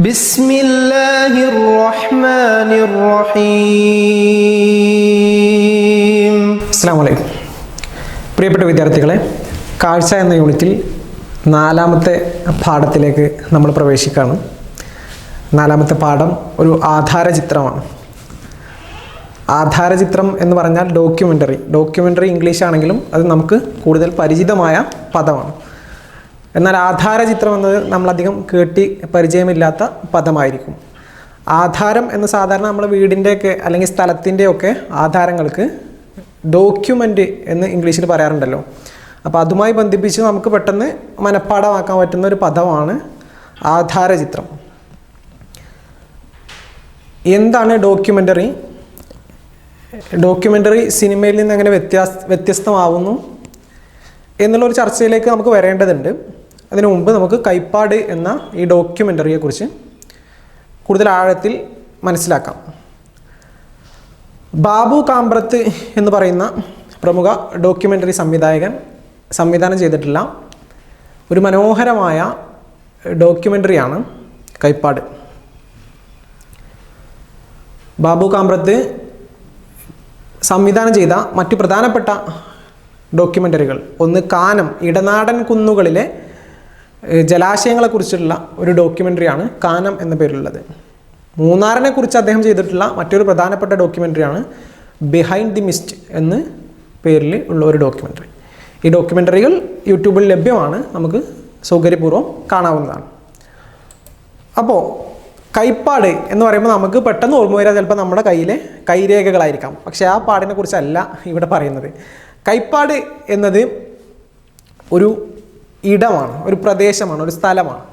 ബിസ്മില്ലാഹിർ റഹ്മാനിർ റഹീം. അസ്സലാമു അലൈക്കും. പ്രിയപ്പെട്ട വിദ്യാർത്ഥികളെ, കാഴ്ച എന്ന യൂണിറ്റിൽ 4ാമത്തെ പാഠത്തിലേക്ക് നമ്മൾ പ്രവേശിക്കുകയാണ്. 4ാമത്തെ പാഠം ഒരു ആധാരചിത്രമാണ്. ആധാരചിത്രം എന്ന് പറഞ്ഞാൽ ഡോക്യുമെൻ്ററി ഇംഗ്ലീഷ് ആണെങ്കിലും അത് നമുക്ക് കൂടുതൽ പരിചിതമായ പദമാണ്. എന്നാൽ ആധാരചിത്രം എന്നത് നമ്മളധികം കേട്ടി പരിചയമില്ലാത്ത പദമായിരിക്കും. ആധാരം എന്ന് സാധാരണ നമ്മൾ വീടിൻ്റെയൊക്കെ അല്ലെങ്കിൽ സ്ഥലത്തിൻ്റെയൊക്കെ ആധാരങ്ങൾക്ക് ഡോക്യുമെൻ്റ് എന്ന് ഇംഗ്ലീഷിൽ പറയാറുണ്ടല്ലോ. അപ്പോൾ അതുമായി ബന്ധിപ്പിച്ച് നമുക്ക് പെട്ടെന്ന് മനഃപ്പാഠമാക്കാൻ പറ്റുന്ന ഒരു പദമാണ് ആധാരചിത്രം. എന്താണ് ഡോക്യുമെൻ്ററി? ഡോക്യുമെൻ്ററി സിനിമയിൽ നിന്ന് എങ്ങനെ വ്യത്യസ്തമാവുന്നു എന്നുള്ളൊരു ചർച്ചയിലേക്ക് നമുക്ക് വരേണ്ടതുണ്ട്. അതിനു മുമ്പ് നമുക്ക് കൈപ്പാട് എന്ന ഈ ഡോക്യുമെൻ്ററിയെക്കുറിച്ച് കൂടുതൽ ആഴത്തിൽ മനസ്സിലാക്കാം. ബാബു കാമ്പ്രത്ത് എന്ന് പറയുന്ന പ്രമുഖ ഡോക്യുമെൻ്ററി സംവിധാനം ചെയ്തിട്ടുള്ള ഒരു മനോഹരമായ ഡോക്യുമെൻ്ററിയാണ് കൈപ്പാട്. ബാബു കാമ്പ്രത്ത് സംവിധാനം ചെയ്ത മറ്റു പ്രധാനപ്പെട്ട ഡോക്യുമെൻ്ററികൾ, ഒന്ന് കാനം, ഇടനാടൻ കുന്നുകളിലെ ജലാശയങ്ങളെക്കുറിച്ചുള്ള ഒരു ഡോക്യുമെൻ്ററിയാണ് കാനം എന്ന പേരിലുള്ളത്. മൂന്നാറിനെ കുറിച്ച് അദ്ദേഹം ചെയ്തിട്ടുള്ള മറ്റൊരു പ്രധാനപ്പെട്ട ഡോക്യുമെൻ്ററിയാണ് ബിഹൈൻഡ് ദി മിസ്റ്റ് എന്ന പേരിൽ ഉള്ള ഒരു ഡോക്യുമെൻ്ററി. ഈ ഡോക്യുമെൻ്ററികൾ യൂട്യൂബിൽ ലഭ്യമാണ്, നമുക്ക് സൗകര്യപൂർവ്വം കാണാവുന്നതാണ്. അപ്പോൾ കൈപ്പാട് എന്ന് പറയുമ്പോൾ നമുക്ക് പെട്ടെന്ന് ഓർമ്മ വരിക ചിലപ്പോൾ നമ്മുടെ കയ്യിലെ കൈരേഖകളായിരിക്കാം. പക്ഷേ ആ പാടിനെ കുറിച്ചല്ല ഇവിടെ പറയുന്നത്. കൈപ്പാട് എന്നത് ഒരു ഇടമാണ്, ഒരു പ്രദേശമാണ്, ഒരു സ്ഥലമാണ്,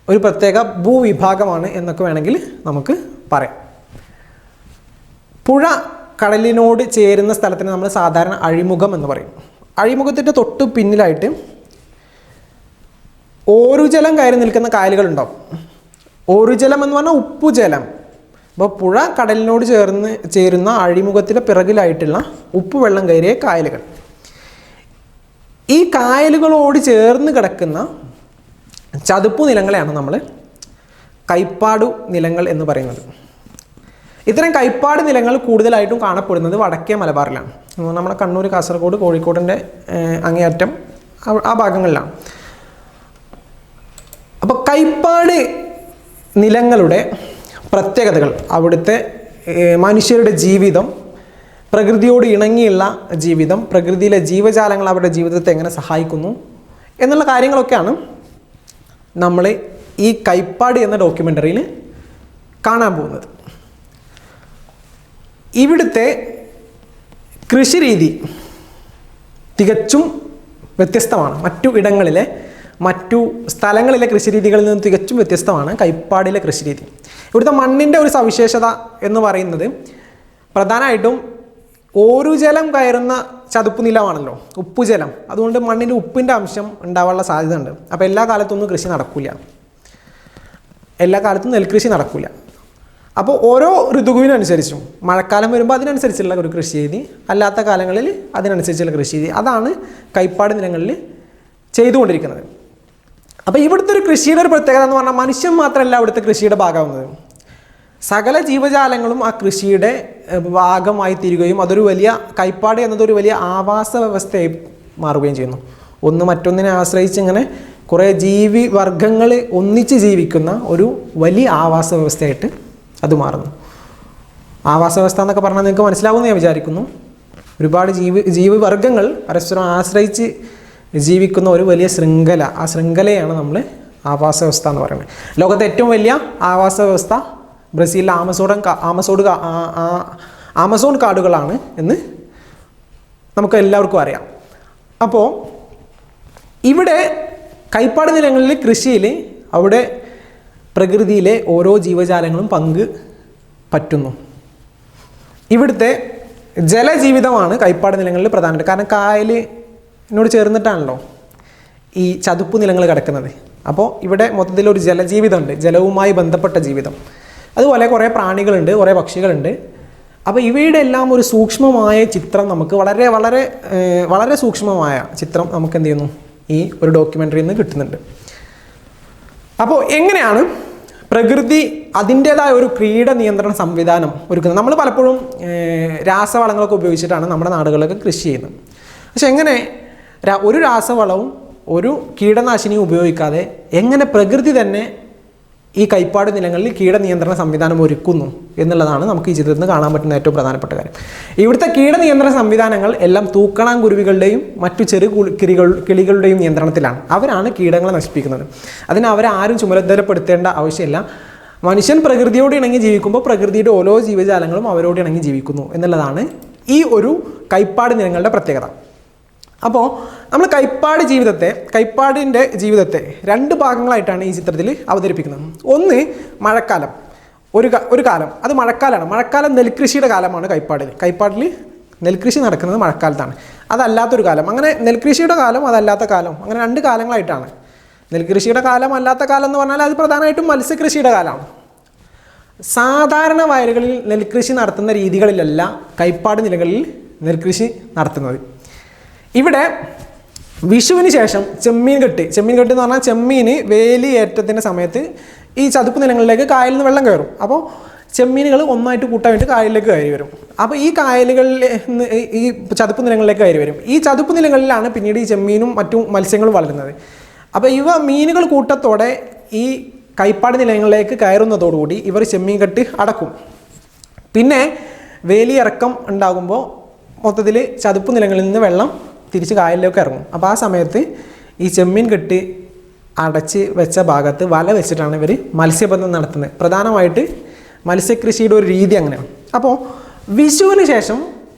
ഒരു പ്രത്യേക ഭൂവിഭാഗമാണ് എന്നൊക്കെ വേണമെങ്കിൽ നമുക്ക് പറയാം. പുഴ കടലിനോട് ചേരുന്ന സ്ഥലത്തിന് നമ്മൾ സാധാരണ അഴിമുഖം എന്ന് പറയും. അഴിമുഖത്തിൻ്റെ തൊട്ട് പിന്നിലായിട്ട് ഓരുജലം കയറി നിൽക്കുന്ന കായലുകളുണ്ടാവും. ഓരുജലം എന്ന് പറഞ്ഞാൽ ഉപ്പുജലം. അപ്പോൾ പുഴ കടലിനോട് ചേരുന്ന അഴിമുഖത്തിൻ്റെ പിറകിലായിട്ടുള്ള ഉപ്പുവെള്ളം കയറിയ കായലുകൾ. ഈ കായലുകളോട് ചേർന്ന് കിടക്കുന്ന ചതുപ്പു നിലങ്ങളെയാണ് നമ്മൾ കൈപ്പാടു നിലങ്ങൾ എന്ന് പറയുന്നത്. ഇത്തരം കൈപ്പാട് നിലങ്ങൾ കൂടുതലായിട്ടും കാണപ്പെടുന്നത് വടക്കേ മലബാറിലാണ്. നമ്മുടെ കണ്ണൂർ, കാസർഗോഡ്, കോഴിക്കോടിൻ്റെ അങ്ങേയറ്റം ആ ഭാഗങ്ങളിലാണ്. അപ്പോൾ കൈപ്പാട് നിലങ്ങളുടെ പ്രത്യേകതകൾ, അവിടുത്തെ മനുഷ്യരുടെ ജീവിതം, പ്രകൃതിയോട് ഇണങ്ങിയുള്ള ജീവിതം, പ്രകൃതിയിലെ ജീവജാലങ്ങൾ അവരുടെ ജീവിതത്തെ എങ്ങനെ സഹായിക്കുന്നു എന്നുള്ള കാര്യങ്ങളൊക്കെയാണ് നമ്മൾ ഈ കൈപ്പാട് എന്ന ഡോക്യുമെൻ്ററിയിൽ കാണാൻ പോകുന്നത്. ഇവിടുത്തെ കൃഷിരീതി തികച്ചും വ്യത്യസ്തമാണ്. മറ്റു സ്ഥലങ്ങളിലെ കൃഷിരീതികളിൽ നിന്ന് തികച്ചും വ്യത്യസ്തമാണ് കൈപ്പാടിലെ കൃഷിരീതി. ഇവിടുത്തെ മണ്ണിൻ്റെ ഒരു സവിശേഷത എന്ന് പറയുന്നത് പ്രധാനമായിട്ടും ഓരുജലം കയറുന്ന ചതുപ്പ് നിലമാണല്ലോ, ഉപ്പുജലം. അതുകൊണ്ട് മണ്ണിൻ്റെ ഉപ്പിൻ്റെ അംശം ഉണ്ടാവാനുള്ള സാധ്യത ഉണ്ട്. അപ്പോൾ എല്ലാ കാലത്തൊന്നും കൃഷി നടക്കില്ല, എല്ലാ കാലത്തും നെൽകൃഷി നടക്കില്ല. അപ്പോൾ ഓരോ ഋതുവിനനുസരിച്ചും മഴക്കാലം വരുമ്പോൾ അതിനനുസരിച്ചുള്ള ഒരു കൃഷി രീതി, അല്ലാത്ത കാലങ്ങളിൽ അതിനനുസരിച്ചുള്ള കൃഷി രീതി, അതാണ് കൈപ്പാട് നിലങ്ങളിൽ ചെയ്തുകൊണ്ടിരിക്കുന്നത്. അപ്പോൾ ഇവിടുത്തെ ഒരു കൃഷിയുടെ ഒരു പ്രത്യേകത എന്ന് പറഞ്ഞാൽ മനുഷ്യൻ മാത്രമല്ല അവിടുത്തെ കൃഷിയുടെ ഭാഗമാകുന്നത്. സകല ജീവജാലങ്ങളും ആ കൃഷിയുടെ ഭാഗമായി തീരുകയും അതൊരു വലിയ കൈപ്പാട് എന്നതൊരു വലിയ ആവാസ വ്യവസ്ഥയായി മാറുകയും ചെയ്യുന്നു. ഒന്ന് മറ്റൊന്നിനെ ആശ്രയിച്ച് ഇങ്ങനെ കുറേ വർഗങ്ങൾ ഒന്നിച്ച് ജീവിക്കുന്ന ഒരു വലിയ ആവാസ വ്യവസ്ഥയായിട്ട് അത് മാറുന്നു. ആവാസ വ്യവസ്ഥ എന്നൊക്കെ പറഞ്ഞാൽ നിങ്ങൾക്ക് മനസ്സിലാവുമെന്ന് ഞാൻ വിചാരിക്കുന്നു. ഒരുപാട് ജീവിവർഗങ്ങൾ പരസ്പരം ആശ്രയിച്ച് ജീവിക്കുന്ന ഒരു വലിയ ശൃംഖല, ആ ശൃംഖലയാണ് നമ്മൾ ആവാസ വ്യവസ്ഥ എന്ന് പറയുന്നത്. ലോകത്തെ ഏറ്റവും വലിയ ആവാസ വ്യവസ്ഥ ബ്രസീലിലെ ആമസോൺ കാടുകളാണ് എന്ന് നമുക്ക് എല്ലാവർക്കും അറിയാം. അപ്പോൾ ഇവിടെ കൈപ്പാട് നിലങ്ങളിൽ കൃഷിയിൽ അവിടെ പ്രകൃതിയിലെ ഓരോ ജീവജാലങ്ങളും പങ്ക് പറ്റുന്നു. ഇവിടുത്തെ ജലജീവിതമാണ് കൈപ്പാട് നിലങ്ങളിൽ പ്രധാനമായിട്ട്. കാരണം കായലിനോട് ചേർന്നിട്ടാണല്ലോ ഈ ചതുപ്പ് നിലങ്ങൾ കിടക്കുന്നത്. അപ്പോൾ ഇവിടെ മൊത്തത്തിലൊരു ജലജീവിതമുണ്ട്, ജലവുമായി ബന്ധപ്പെട്ട ജീവിതം. അതുപോലെ കുറേ പ്രാണികളുണ്ട്, കുറേ പക്ഷികളുണ്ട്. അപ്പോൾ ഇവയുടെ എല്ലാം ഒരു സൂക്ഷ്മമായ ചിത്രം നമുക്ക് വളരെ വളരെ വളരെ സൂക്ഷ്മമായ ചിത്രം നമുക്ക് എന്ത് ചെയ്യുന്നു ഈ ഒരു ഡോക്യുമെൻ്ററിയിൽ നിന്ന് കിട്ടുന്നുണ്ട്. അപ്പോൾ എങ്ങനെയാണ് പ്രകൃതി അതിൻ്റേതായ ഒരു ക്രീഡ നിയന്ത്രണ സംവിധാനം ഒരുക്കുന്നത്? നമ്മൾ പലപ്പോഴും രാസവളങ്ങളൊക്കെ ഉപയോഗിച്ചിട്ടാണ് നമ്മുടെ നാടുകളിലൊക്കെ കൃഷി ചെയ്യുന്നത്. പക്ഷെ എങ്ങനെ ഒരു രാസവളവും ഒരു കീടനാശിനിയും ഉപയോഗിക്കാതെ എങ്ങനെ പ്രകൃതി തന്നെ ഈ കൈപ്പാട് നിലങ്ങളിൽ കീടനിയന്ത്രണ സംവിധാനം ഒരുക്കുന്നു എന്നുള്ളതാണ് നമുക്ക് ഈ ചിത്രത്തിൽ നിന്ന് കാണാൻ പറ്റുന്ന ഏറ്റവും പ്രധാനപ്പെട്ട കാര്യം. ഇവിടുത്തെ കീടനിയന്ത്രണ സംവിധാനങ്ങൾ എല്ലാം തൂക്കണാങ്കുരുവികളുടെയും മറ്റു ചെറു കിളികളുടെയും നിയന്ത്രണത്തിലാണ്. അവരാണ് കീടങ്ങളെ നശിപ്പിക്കുന്നത്. അതിന് അവരെ ആരും ചുമതലപ്പെടുത്തേണ്ട ആവശ്യമില്ല. മനുഷ്യൻ പ്രകൃതിയോട് ഇണങ്ങി ജീവിക്കുമ്പോൾ പ്രകൃതിയുടെ ഓരോ ജീവജാലങ്ങളും അവരോട് ഇണങ്ങി ജീവിക്കുന്നു എന്നുള്ളതാണ് ഈ ഒരു കൈപ്പാട് നിലങ്ങളുടെ പ്രത്യേകത. അപ്പോൾ നമ്മൾ കൈപ്പാടിൻ്റെ ജീവിതത്തെ രണ്ട് ഭാഗങ്ങളായിട്ടാണ് ഈ ചിത്രത്തിൽ അവതരിപ്പിക്കുന്നത്. ഒന്ന് മഴക്കാലം, ഒരു കാലം, അത് മഴക്കാലമാണ്. മഴക്കാലം നെൽകൃഷിയുടെ കാലമാണ് കൈപ്പാടിൽ നെൽകൃഷി നടക്കുന്നത് മഴക്കാലത്താണ്. അതല്ലാത്തൊരു കാലം, അങ്ങനെ നെൽകൃഷിയുടെ കാലം അതല്ലാത്ത കാലം, അങ്ങനെ രണ്ട് കാലങ്ങളായിട്ടാണ്. നെൽകൃഷിയുടെ കാലം അല്ലാത്ത കാലം എന്ന് പറഞ്ഞാൽ അത് പ്രധാനമായിട്ടും മത്സ്യകൃഷിയുടെ കാലമാണ്. സാധാരണ വയലുകളിൽ നെൽകൃഷി നടത്തുന്ന രീതികളിലല്ല കൈപ്പാട് നിലകളിൽ നെൽകൃഷി നടത്തുന്നത്. ഇവിടെ വിഷുവിന് ശേഷം ചെമ്മീൻ കെട്ട് എന്ന് പറഞ്ഞാൽ ചെമ്മീൻ വേലിയേറ്റത്തിൻ്റെ സമയത്ത് ഈ ചതുപ്പ് നിലങ്ങളിലേക്ക് കായലിൽ നിന്ന് വെള്ളം കയറും. അപ്പോൾ ചെമ്മീനുകൾ ഒന്നായിട്ട് കൂട്ടാൻ വേണ്ടി കായലിലേക്ക് കയറി വരും. അപ്പോൾ ഈ കായലുകളിൽ ഈ ചതുപ്പ് നിലങ്ങളിലേക്ക് കയറി വരും. ഈ ചതുപ്പ് നിലങ്ങളിലാണ് പിന്നീട് ഈ ചെമ്മീനും മറ്റു മത്സ്യങ്ങളും വളരുന്നത്. അപ്പോൾ ഇവ മീനുകൾ കൂട്ടത്തോടെ ഈ കൈപ്പാട് നിലങ്ങളിലേക്ക് കയറുന്നതോടുകൂടി ഇവർ ചെമ്മീൻ കെട്ട് അടക്കും. പിന്നെ വേലിയിറക്കം ഉണ്ടാകുമ്പോൾ മൊത്തത്തിൽ ചതുപ്പ് നിലങ്ങളിൽ നിന്ന് വെള്ളം തിരിച്ച് കായലിലേക്ക് ഇറങ്ങും. അപ്പോൾ ആ സമയത്ത് ഈ ചെമ്മീൻ കെട്ട് അടച്ച് വെച്ച ഭാഗത്ത് വല വെച്ചിട്ടാണ് ഇവർ മത്സ്യബന്ധനം നടത്തുന്നത്. പ്രധാനമായിട്ട് മത്സ്യകൃഷിയുടെ ഒരു രീതി അങ്ങനെയാണ്. അപ്പോൾ വിഷുവിന് ശേഷം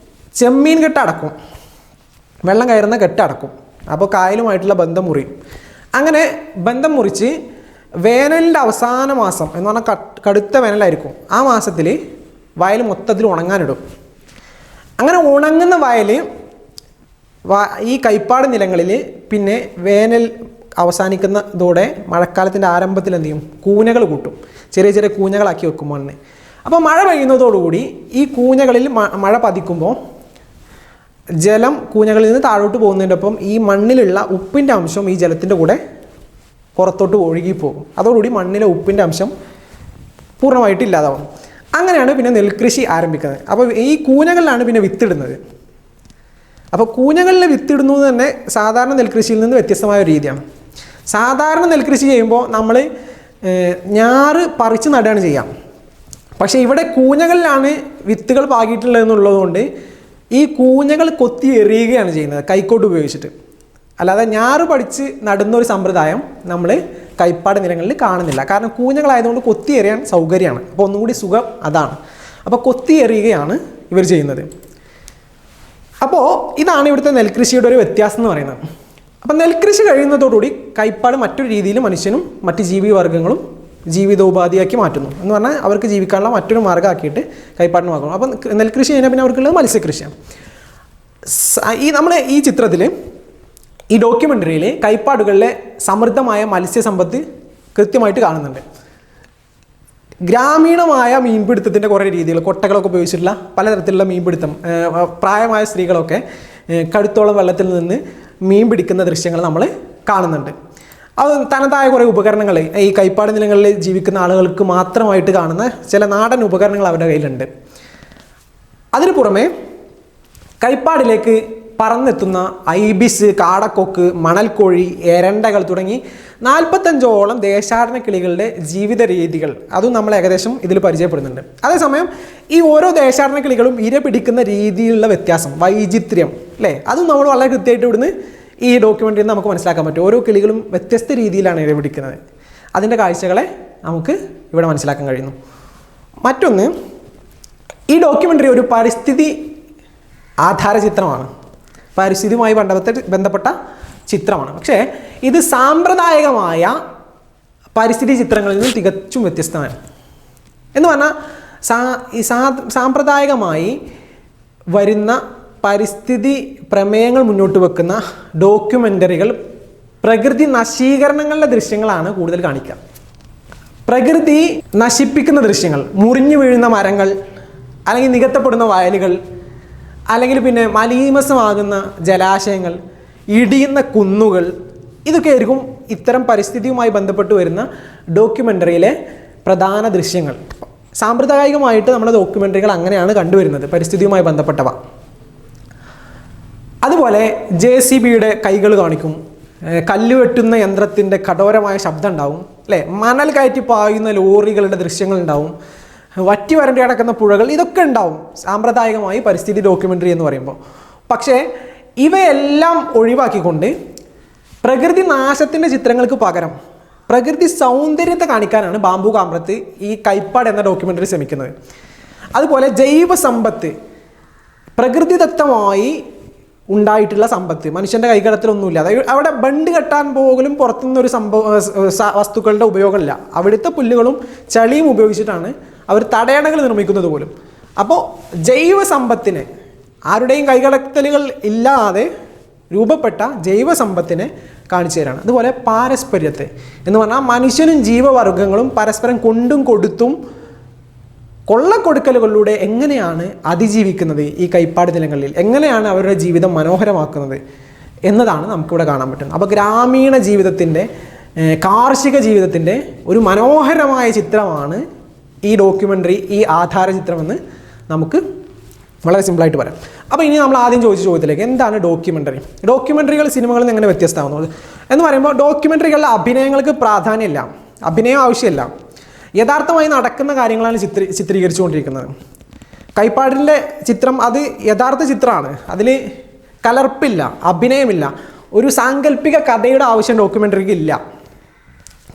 ചെമ്മീൻ കെട്ട് അടക്കും, വെള്ളം കയറുന്ന കെട്ട് അടക്കും. അപ്പോൾ കായലുമായിട്ടുള്ള ബന്ധം മുറിയും. അങ്ങനെ ബന്ധം മുറിച്ച് വേനലിൻ്റെ അവസാന മാസം എന്ന് പറഞ്ഞാൽ കടുത്ത വേനലായിരിക്കും. ആ മാസത്തിൽ വയൽ മൊത്തത്തിൽ ഉണങ്ങാനിടും. അങ്ങനെ ഉണങ്ങുന്ന വയൽ ഈ കൈപ്പാട് നിലങ്ങളിൽ പിന്നെ വേനൽ അവസാനിക്കുന്നതോടെ മഴക്കാലത്തിൻ്റെ ആരംഭത്തിൽ എന്ത് ചെയ്യും? കൂനകൾ കൂട്ടും, ചെറിയ ചെറിയ കൂനകളാക്കി വെക്കും മണ്ണ്. അപ്പോൾ മഴ പെയ്യുന്നതോടുകൂടി ഈ കൂനകളിൽ മഴ പതിക്കുമ്പോൾ ജലം കൂനകളിൽ നിന്ന് താഴോട്ട് പോകുന്നതിൻ്റെ ഒപ്പം ഈ മണ്ണിലുള്ള ഉപ്പിൻ്റെ അംശം ഈ ജലത്തിൻ്റെ കൂടെ പുറത്തോട്ട് ഒഴുകിപ്പോകും. അതോടുകൂടി മണ്ണിലെ ഉപ്പിൻ്റെ അംശം പൂർണ്ണമായിട്ട് ഇല്ലാതാവും. അങ്ങനെയാണ് പിന്നെ നെൽകൃഷി ആരംഭിക്കുന്നത്. അപ്പോൾ ഈ കൂനകളിലാണ് പിന്നെ വിത്തിടുന്നത്. അപ്പോൾ കൂനകളിൽ വിത്തിടുന്നത് തന്നെ സാധാരണ നെൽകൃഷിയിൽ നിന്ന് വ്യത്യസ്തമായ ഒരു രീതിയാണ്. സാധാരണ നെൽകൃഷി ചെയ്യുമ്പോൾ നമ്മൾ ഞാറ് പറിച്ച് നടുകയാണ് ചെയ്യാം. പക്ഷേ ഇവിടെ കൂനകളിലാണ് വിത്തുകൾ പാകിയിട്ടുള്ളതെന്നുള്ളതുകൊണ്ട് ഈ കൂനകൾ കൊത്തി എറിയുകയാണ് ചെയ്യുന്നത് കൈക്കോട്ട് ഉപയോഗിച്ചിട്ട്. അല്ലാതെ ഞാറ് പഠിച്ച് നടുന്ന ഒരു സമ്പ്രദായം നമ്മൾ കൈപ്പാട് നിലങ്ങളിൽ കാണുന്നില്ല. കാരണം കൂനകളായതുകൊണ്ട് കൊത്തി എറിയാൻ സൗകര്യമാണ്. അപ്പോൾ ഒന്നും കൂടി സുഖം അതാണ്. അപ്പോൾ കൊത്തി എറിയുകയാണ് ഇവർ ചെയ്യുന്നത്. അപ്പോൾ ഇതാണ് ഇവിടുത്തെ നെൽകൃഷിയുടെ ഒരു വ്യത്യാസം എന്ന് പറയുന്നത്. അപ്പോൾ നെൽകൃഷി കഴിയുന്നതോടുകൂടി കൈപ്പാട് മറ്റൊരു രീതിയിൽ മനുഷ്യനും മറ്റ് ജീവിവർഗ്ഗങ്ങളും ജീവിതോപാധിയാക്കി മാറ്റുന്നു. എന്ന് പറഞ്ഞാൽ അവർക്ക് ജീവിക്കാനുള്ള മറ്റൊരു മാർഗ്ഗമാക്കിയിട്ട് കൈപ്പാടിന് മാറുന്നു. അപ്പം നെൽകൃഷി കഴിഞ്ഞാൽ പിന്നെ അവർക്കുള്ളത് മത്സ്യകൃഷിയാണ്. ഈ ചിത്രത്തിൽ ഈ ഡോക്യുമെൻ്ററിയിൽ കൈപ്പാടുകളിലെ സമൃദ്ധമായ മത്സ്യസമ്പത്ത് കൃത്യമായിട്ട് കാണുന്നുണ്ട്. ഗ്രാമീണമായ മീൻപിടുത്തത്തിൻ്റെ കുറേ രീതികൾ, കൊട്ടകളൊക്കെ ഉപയോഗിച്ചിട്ടുള്ള പലതരത്തിലുള്ള മീൻപിടുത്തം, പ്രായമായ സ്ത്രീകളൊക്കെ കഴുത്തോളം വെള്ളത്തിൽ നിന്ന് മീൻ പിടിക്കുന്ന ദൃശ്യങ്ങൾ നമ്മൾ കാണുന്നുണ്ട്. അത് തനതായ കുറേ ഉപകരണങ്ങൾ ഈ കൈപ്പാട് നിലങ്ങളിൽ ജീവിക്കുന്ന ആളുകൾക്ക് മാത്രമായിട്ട് കാണുന്ന ചില നാടൻ ഉപകരണങ്ങൾ അവരുടെ കയ്യിലുണ്ട്. അതിനു പുറമെ കൈപ്പാടിലേക്ക് പറന്നെത്തുന്ന ഐബിസ്, കാടക്കൊക്ക്, മണൽക്കോഴി, എരണ്ടകൾ തുടങ്ങി 45ഓളം ദേശാടന കിളികളുടെ ജീവിത രീതികൾ അതും നമ്മൾ ഏകദേശം ഇതിൽ പരിചയപ്പെടുന്നുണ്ട്. അതേസമയം ഈ ഓരോ ദേശാടന കിളികളും ഇര പിടിക്കുന്ന രീതിയിലുള്ള വ്യത്യാസം, വൈചിത്ര്യം അല്ലേ, അതും നമ്മൾ വളരെ കൃത്യമായിട്ട് ഇവിടുന്ന് ഈ ഡോക്യുമെൻ്ററിയിൽ നിന്ന് നമുക്ക് മനസ്സിലാക്കാൻ പറ്റും. ഓരോ കിളികളും വ്യത്യസ്ത രീതിയിലാണ് ഇര പിടിക്കുന്നത്. അതിൻ്റെ കാഴ്ചകളെ നമുക്ക് ഇവിടെ മനസ്സിലാക്കാൻ കഴിയുന്നു. മറ്റൊന്ന്, ഈ ഡോക്യുമെൻ്ററി ഒരു പരിസ്ഥിതി ആധാര ചിത്രമാണ്, പരിസ്ഥിതിയുമായി ബന്ധപ്പെട്ട ചിത്രമാണ്. പക്ഷേ ഇത് സാമ്പ്രദായികമായ പരിസ്ഥിതി ചിത്രങ്ങളിൽ നിന്ന് തികച്ചും വ്യത്യസ്തമാണ്. എന്ന് പറഞ്ഞാൽ സാമ്പ്രദായികമായി വരുന്ന പരിസ്ഥിതി പ്രമേയങ്ങൾ മുന്നോട്ട് വെക്കുന്ന ഡോക്യുമെൻ്ററികൾ പ്രകൃതി നശീകരണങ്ങളുടെ ദൃശ്യങ്ങളാണ് കൂടുതൽ കാണിക്കുക. പ്രകൃതി നശിപ്പിക്കുന്ന ദൃശ്യങ്ങൾ, മുറിഞ്ഞു വീഴുന്ന മരങ്ങൾ, അല്ലെങ്കിൽ നികത്തപ്പെടുന്ന വയലുകൾ, അല്ലെങ്കിൽ പിന്നെ മലീമസമാകുന്ന ജലാശയങ്ങൾ, ഇടിയുന്ന കുന്നുകൾ, ഇതൊക്കെ ആയിരിക്കും ഇത്തരം പരിസ്ഥിതിയുമായി ബന്ധപ്പെട്ട് വരുന്ന ഡോക്യുമെൻ്ററിയിലെ പ്രധാന ദൃശ്യങ്ങൾ. സാമ്പ്രദായികമായിട്ട് നമ്മുടെ ഡോക്യുമെൻ്ററികൾ അങ്ങനെയാണ് കണ്ടുവരുന്നത്, പരിസ്ഥിതിയുമായി ബന്ധപ്പെട്ടവ. അതുപോലെ JCBയുടെ കൈകൾ കാണിക്കും, കല്ല് വെട്ടുന്ന യന്ത്രത്തിൻ്റെ കഠോരമായ ശബ്ദം ഉണ്ടാവും അല്ലേ, മണൽ കയറ്റി പായുന്ന ലോറികളുടെ ദൃശ്യങ്ങൾ ഉണ്ടാവും, വറ്റി വരണ്ടി കിടക്കുന്ന പുഴകൾ, ഇതൊക്കെ ഉണ്ടാവും സാമ്പ്രദായികമായി പരിസ്ഥിതി ഡോക്യുമെൻ്ററി എന്ന് പറയുമ്പോൾ. പക്ഷേ ഇവയെല്ലാം ഒഴിവാക്കിക്കൊണ്ട് പ്രകൃതി നാശത്തിൻ്റെ ചിത്രങ്ങൾക്ക് പകരം പ്രകൃതി സൗന്ദര്യത്തെ കാണിക്കാനാണ് ബാംബു കാമ്രത്ത് ഈ കൈപ്പാട് എന്ന ഡോക്യുമെൻ്ററി ശ്രമിക്കുന്നത്. അതുപോലെ ജൈവ സമ്പത്ത്, പ്രകൃതിദത്തമായി ഉണ്ടായിട്ടുള്ള സമ്പത്ത്, മനുഷ്യൻ്റെ കൈകടത്തിലൊന്നുമില്ല. അതായത് അവിടെ ബണ്ട് കെട്ടാൻ പോലും പുറത്തുനിന്നൊരു വസ്തുക്കളുടെ ഉപയോഗമില്ല. അവിടുത്തെ പുല്ലുകളും ചളിയും ഉപയോഗിച്ചിട്ടാണ് അവർ തടയണകൾ നിർമ്മിക്കുന്നത് പോലും. അപ്പോൾ ജൈവ സമ്പത്തിനെ, ആരുടെയും കൈകടത്തലുകൾ ഇല്ലാതെ രൂപപ്പെട്ട ജൈവ സമ്പത്തിനെ കാണിച്ചു തരാണ്. അതുപോലെ പാരസ്പര്യത്തെ എന്ന് പറഞ്ഞാൽ മനുഷ്യനും ജീവവർഗങ്ങളും പരസ്പരം കൊണ്ടും കൊടുത്തും കൊള്ളക്കൊടുക്കലുകളിലൂടെ എങ്ങനെയാണ് അതിജീവിക്കുന്നത് ഈ കൈപ്പാട് നിലങ്ങളിൽ, എങ്ങനെയാണ് അവരുടെ ജീവിതം മനോഹരമാക്കുന്നത് എന്നതാണ് നമുക്കിവിടെ കാണാൻ പറ്റുന്നത്. അപ്പോൾ ഗ്രാമീണ ജീവിതത്തിൻ്റെ, കാർഷിക ജീവിതത്തിൻ്റെ ഒരു മനോഹരമായ ചിത്രമാണ് ഈ ഡോക്യുമെൻ്ററി, ഈ ആധാര ചിത്രമെന്ന് നമുക്ക് വളരെ സിമ്പിളായിട്ട് പറയാം. അപ്പോൾ ഇനി നമ്മൾ ആദ്യം ചോദിച്ച ചോദ്യത്തിലേക്ക്, എന്താണ് ഡോക്യുമെൻ്ററി? ഡോക്യുമെൻ്ററികൾ സിനിമകളിൽ നിന്ന് എങ്ങനെ വ്യത്യസ്തമാകുന്നത് എന്ന് പറയുമ്പോൾ, ഡോക്യുമെൻ്ററികളിലെ അഭിനയങ്ങൾക്ക് പ്രാധാന്യമില്ല, അഭിനയം ആവശ്യമില്ല, യഥാർത്ഥമായി നടക്കുന്ന കാര്യങ്ങളാണ് ചിത്രീകരിച്ചുകൊണ്ടിരിക്കുന്നത്. കൈപ്പാടിൻ്റെ ചിത്രം അത് യഥാർത്ഥ ചിത്രമാണ്, അതിൽ കലർപ്പില്ല, അഭിനയമില്ല, ഒരു സാങ്കല്പിക കഥയുടെ ആവശ്യം ഡോക്യുമെൻ്ററിക്ക് ഇല്ല.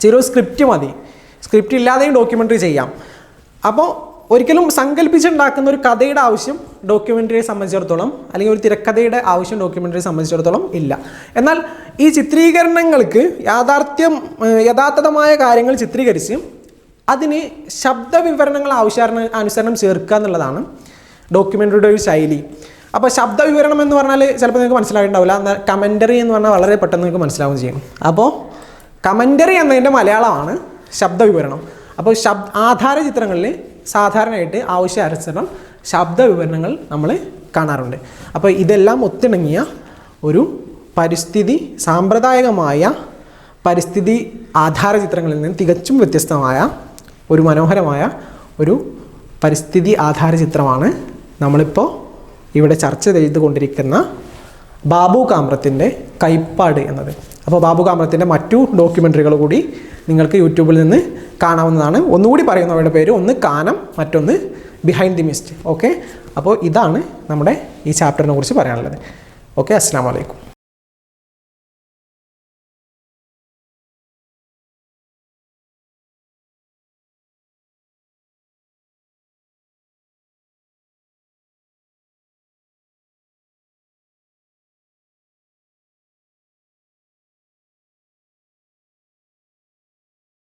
ചെറിയ സ്ക്രിപ്റ്റ് മതി, സ്ക്രിപ്റ്റ് ഇല്ലാതെയും ഡോക്യുമെൻ്ററി ചെയ്യാം. അപ്പോൾ ഒരിക്കലും സങ്കല്പിച്ചുണ്ടാക്കുന്ന ഒരു കഥയുടെ ആവശ്യം ഡോക്യുമെൻ്ററിയെ സംബന്ധിച്ചിടത്തോളം, അല്ലെങ്കിൽ ഒരു തിരക്കഥയുടെ ആവശ്യം ഡോക്യുമെൻ്ററിയെ സംബന്ധിച്ചിടത്തോളം ഇല്ല. എന്നാൽ ഈ ചിത്രീകരണങ്ങൾക്ക് യഥാർത്ഥമായ കാര്യങ്ങൾ ചിത്രീകരിച്ച് അതിന് ശബ്ദവിവരണങ്ങൾ അനുസരണം ചേർക്കുക എന്നുള്ളതാണ് ഡോക്യുമെൻ്ററിയുടെ ഒരു ശൈലി. അപ്പോൾ ശബ്ദവിവരണം എന്ന് പറഞ്ഞാൽ ചിലപ്പോൾ നിങ്ങൾക്ക് മനസ്സിലായിട്ടുണ്ടാവില്ല, എന്നാൽ കമൻ്ററി എന്ന് പറഞ്ഞാൽ വളരെ പെട്ടെന്ന് നിങ്ങൾക്ക് മനസ്സിലാവുകയും ചെയ്യും. അപ്പോൾ കമൻ്ററി എന്നതിൻ്റെ മലയാളമാണ് ശബ്ദവിവരണം. അപ്പോൾ ആധാര ചിത്രങ്ങളിൽ സാധാരണയായിട്ട് ആവശ്യാനുസരണം ശബ്ദവിവരണങ്ങൾ നമ്മൾ കാണാറുണ്ട്. അപ്പോൾ ഇതെല്ലാം ഒത്തിണങ്ങിയ ഒരു പരിസ്ഥിതി, സാമ്പ്രദായികമായ പരിസ്ഥിതി ആധാര ചിത്രങ്ങളിൽ നിന്ന് തികച്ചും വ്യത്യസ്തമായ ഒരു മനോഹരമായ ഒരു പരിസ്ഥിതി ആധാര ചിത്രമാണ് നമ്മളിപ്പോൾ ഇവിടെ ചർച്ച ചെയ്തുകൊണ്ടിരിക്കുന്ന ബാബു കാമ്രത്തിൻ്റെ കൈപ്പാട് എന്നത്. അപ്പോൾ ബാബു കാമ്രത്തിൻ്റെ മറ്റു ഡോക്യുമെൻ്ററികൾ കൂടി നിങ്ങൾക്ക് യൂട്യൂബിൽ നിന്ന് കാണാവുന്നതാണ്. ഒന്നുകൂടി പറയുന്നവരുടെ പേര്, ഒന്ന് കാനം, മറ്റൊന്ന് ബിഹൈൻഡ് ദി മിസ്റ്റ്. ഓക്കെ, അപ്പോൾ ഇതാണ് നമ്മുടെ ഈ ചാപ്റ്ററിനെ കുറിച്ച് പറയാനുള്ളത്. ഓക്കെ, അസ്സലാമു അലൈക്കും.